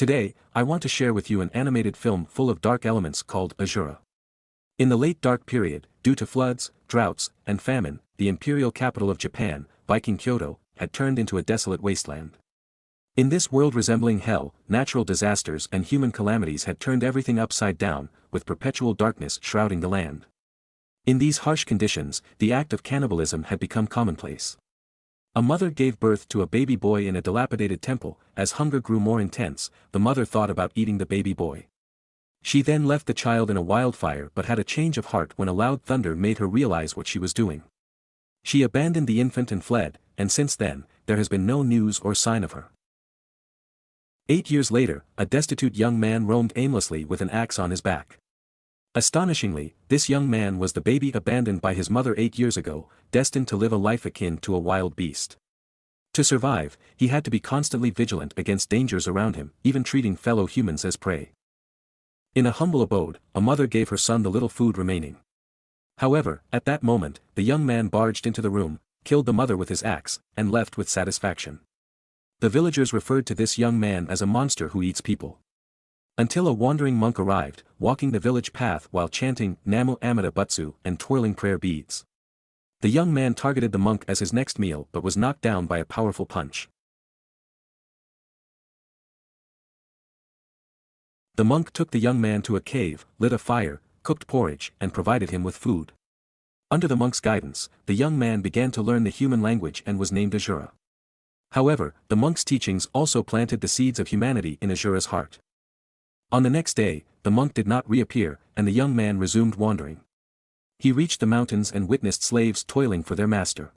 Today, I want to share with you an animated film full of dark elements called Asura. In the late Dark Period, due to floods, droughts, and famine, the imperial capital of Japan, Viking Kyoto, had turned into a desolate wasteland. In this world resembling hell, natural disasters and human calamities had turned everything upside down, with perpetual darkness shrouding the land. In these harsh conditions, the act of cannibalism had become commonplace. A mother gave birth to a baby boy in a dilapidated temple. As hunger grew more intense, the mother thought about eating the baby boy. She then left the child in a wildfire but had a change of heart when a loud thunder made her realize what she was doing. She abandoned the infant and fled, and since then, there has been no news or sign of her. 8 years later, a destitute young man roamed aimlessly with an axe on his back. Astonishingly, this young man was the baby abandoned by his mother 8 years ago, destined to live a life akin to a wild beast. To survive, he had to be constantly vigilant against dangers around him, even treating fellow humans as prey. In a humble abode, a mother gave her son the little food remaining. However, at that moment, the young man barged into the room, killed the mother with his axe, and left with satisfaction. The villagers referred to this young man as a monster who eats people. Until a wandering monk arrived, walking the village path while chanting Namu Amida Butsu and twirling prayer beads. The young man targeted the monk as his next meal but was knocked down by a powerful punch. The monk took the young man to a cave, lit a fire, cooked porridge, and provided him with food. Under the monk's guidance, the young man began to learn the human language and was named Asura. However, the monk's teachings also planted the seeds of humanity in Asura's heart. On the next day, the monk did not reappear, and the young man resumed wandering. He reached the mountains and witnessed slaves toiling for their master.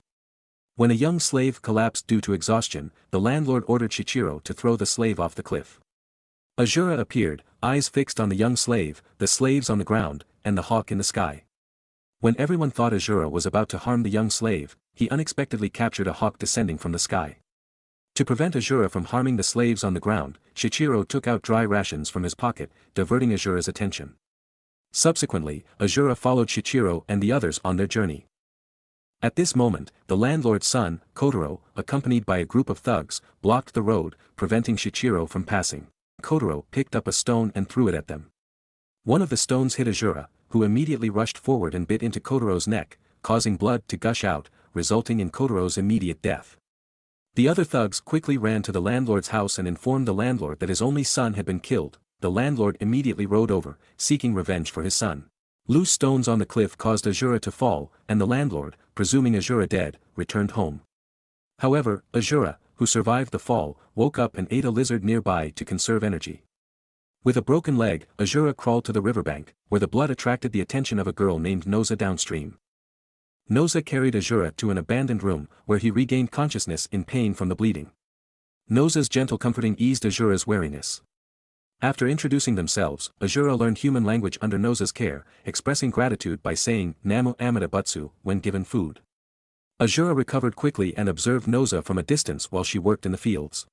When a young slave collapsed due to exhaustion, the landlord ordered Shichiro to throw the slave off the cliff. Asura appeared, eyes fixed on the young slave, the slaves on the ground, and the hawk in the sky. When everyone thought Asura was about to harm the young slave, he unexpectedly captured a hawk descending from the sky. To prevent Asura from harming the slaves on the ground, Shichiro took out dry rations from his pocket, diverting Asura's attention. Subsequently, Asura followed Shichiro and the others on their journey. At this moment, the landlord's son, Kotaro, accompanied by a group of thugs, blocked the road, preventing Shichiro from passing. Kotaro picked up a stone and threw it at them. One of the stones hit Asura, who immediately rushed forward and bit into Kotaro's neck, causing blood to gush out, resulting in Kotaro's immediate death. The other thugs quickly ran to the landlord's house and informed the landlord that his only son had been killed. The landlord immediately rode over, seeking revenge for his son. Loose stones on the cliff caused Asura to fall, and the landlord, presuming Asura dead, returned home. However, Asura, who survived the fall, woke up and ate a lizard nearby to conserve energy. With a broken leg, Asura crawled to the riverbank, where the blood attracted the attention of a girl named Noza downstream. Noza carried Asura to an abandoned room, where he regained consciousness in pain from the bleeding. Noza's gentle comforting eased Asura's weariness. After introducing themselves, Asura learned human language under Noza's care, expressing gratitude by saying Namu Amida Butsu when given food. Asura recovered quickly and observed Noza from a distance while she worked in the fields.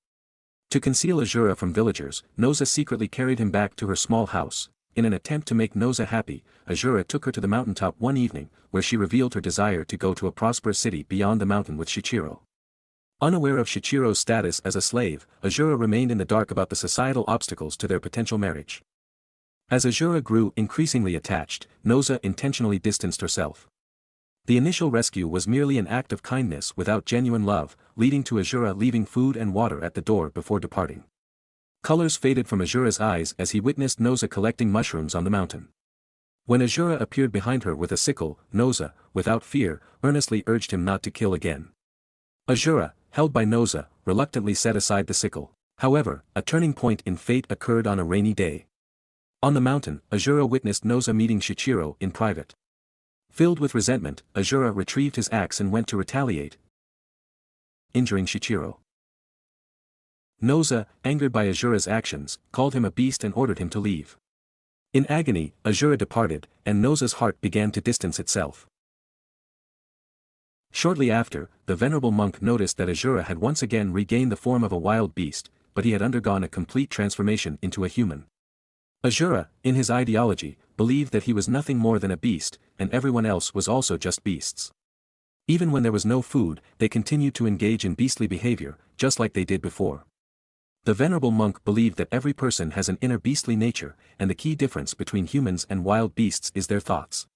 To conceal Asura from villagers, Noza secretly carried him back to her small house. In an attempt to make Noza happy, Asura took her to the mountaintop one evening, where she revealed her desire to go to a prosperous city beyond the mountain with Shichiro. Unaware of Shichiro's status as a slave, Asura remained in the dark about the societal obstacles to their potential marriage. As Asura grew increasingly attached, Noza intentionally distanced herself. The initial rescue was merely an act of kindness without genuine love, leading to Asura leaving food and water at the door before departing. Colors faded from Asura's eyes as he witnessed Noza collecting mushrooms on the mountain. When Asura appeared behind her with a sickle, Noza, without fear, earnestly urged him not to kill again. Asura, held by Noza, reluctantly set aside the sickle. However, a turning point in fate occurred on a rainy day. On the mountain, Asura witnessed Noza meeting Shichiro in private. Filled with resentment, Asura retrieved his axe and went to retaliate, injuring Shichiro. Noza, angered by Asura's actions, called him a beast and ordered him to leave. In agony, Asura departed, and Noza's heart began to distance itself. Shortly after, the venerable monk noticed that Asura had once again regained the form of a wild beast, but he had undergone a complete transformation into a human. Asura, in his ideology, believed that he was nothing more than a beast, and everyone else was also just beasts. Even when there was no food, they continued to engage in beastly behavior, just like they did before. The venerable monk believed that every person has an inner beastly nature, and the key difference between humans and wild beasts is their thoughts.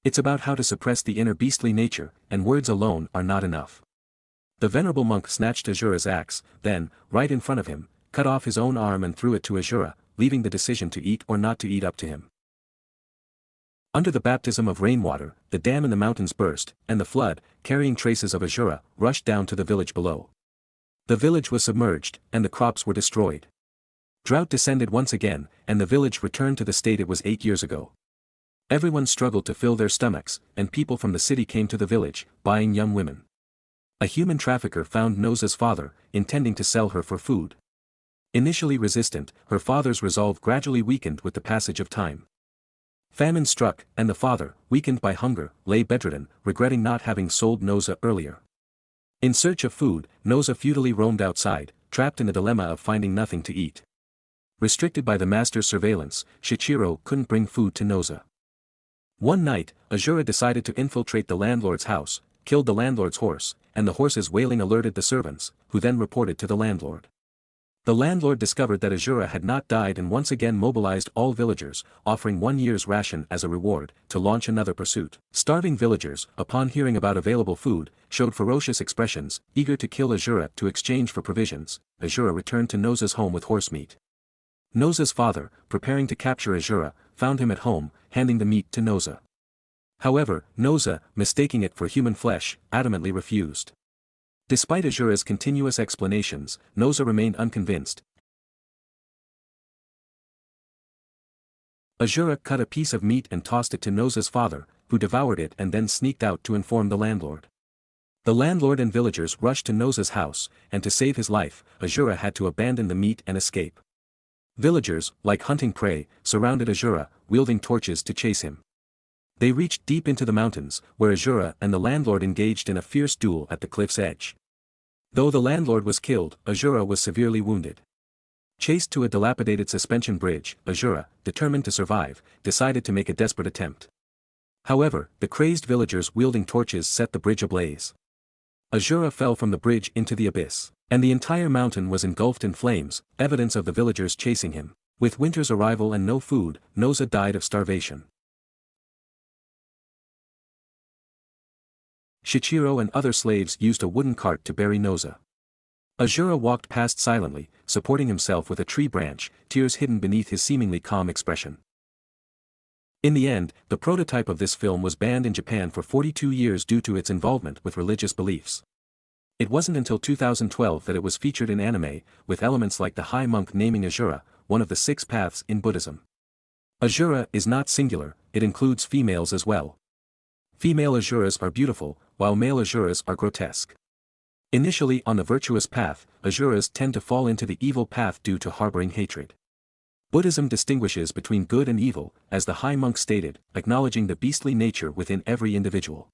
It's about how to suppress the inner beastly nature, and words alone are not enough. The venerable monk snatched Asura's axe, then, right in front of him, cut off his own arm and threw it to Asura, leaving the decision to eat or not to eat up to him. Under the baptism of rainwater, the dam in the mountains burst, and the flood, carrying traces of Asura, rushed down to the village below. The village was submerged, and the crops were destroyed. Drought descended once again, and the village returned to the state it was 8 years ago. Everyone struggled to fill their stomachs, and people from the city came to the village, buying young women. A human trafficker found Noza's father, intending to sell her for food. Initially resistant, her father's resolve gradually weakened with the passage of time. Famine struck, and the father, weakened by hunger, lay bedridden, regretting not having sold Noza earlier. In search of food, Noza futilely roamed outside, trapped in the dilemma of finding nothing to eat. Restricted by the master's surveillance, Shichiro couldn't bring food to Noza. One night, Asura decided to infiltrate the landlord's house, killed the landlord's horse, and the horse's wailing alerted the servants, who then reported to the landlord. The landlord discovered that Asura had not died and once again mobilized all villagers, offering 1 year's ration as a reward, to launch another pursuit. Starving villagers, upon hearing about available food, showed ferocious expressions, eager to kill Asura to exchange for provisions. Asura returned to Noza's home with horse meat. Noza's father, preparing to capture Asura, found him at home, handing the meat to Noza. However, Noza, mistaking it for human flesh, adamantly refused. Despite Asura's continuous explanations, Noza remained unconvinced. Asura cut a piece of meat and tossed it to Noza's father, who devoured it and then sneaked out to inform the landlord. The landlord and villagers rushed to Noza's house, and to save his life, Asura had to abandon the meat and escape. Villagers, like hunting prey, surrounded Asura, wielding torches to chase him. They reached deep into the mountains, where Asura and the landlord engaged in a fierce duel at the cliff's edge. Though the landlord was killed, Asura was severely wounded. Chased to a dilapidated suspension bridge, Asura, determined to survive, decided to make a desperate attempt. However, the crazed villagers wielding torches set the bridge ablaze. Asura fell from the bridge into the abyss, and the entire mountain was engulfed in flames, evidence of the villagers chasing him. With winter's arrival and no food, Noza died of starvation. Shichiro and other slaves used a wooden cart to bury Noza. Asura walked past silently, supporting himself with a tree branch, tears hidden beneath his seemingly calm expression. In the end, the prototype of this film was banned in Japan for 42 years due to its involvement with religious beliefs. It wasn't until 2012 that it was featured in anime, with elements like the high monk naming Asura, one of the 6 paths in Buddhism. Asura is not singular, it includes females as well. Female Asuras are beautiful, while male Asuras are grotesque. Initially on the virtuous path, Asuras tend to fall into the evil path due to harboring hatred. Buddhism distinguishes between good and evil, as the high monk stated, acknowledging the beastly nature within every individual.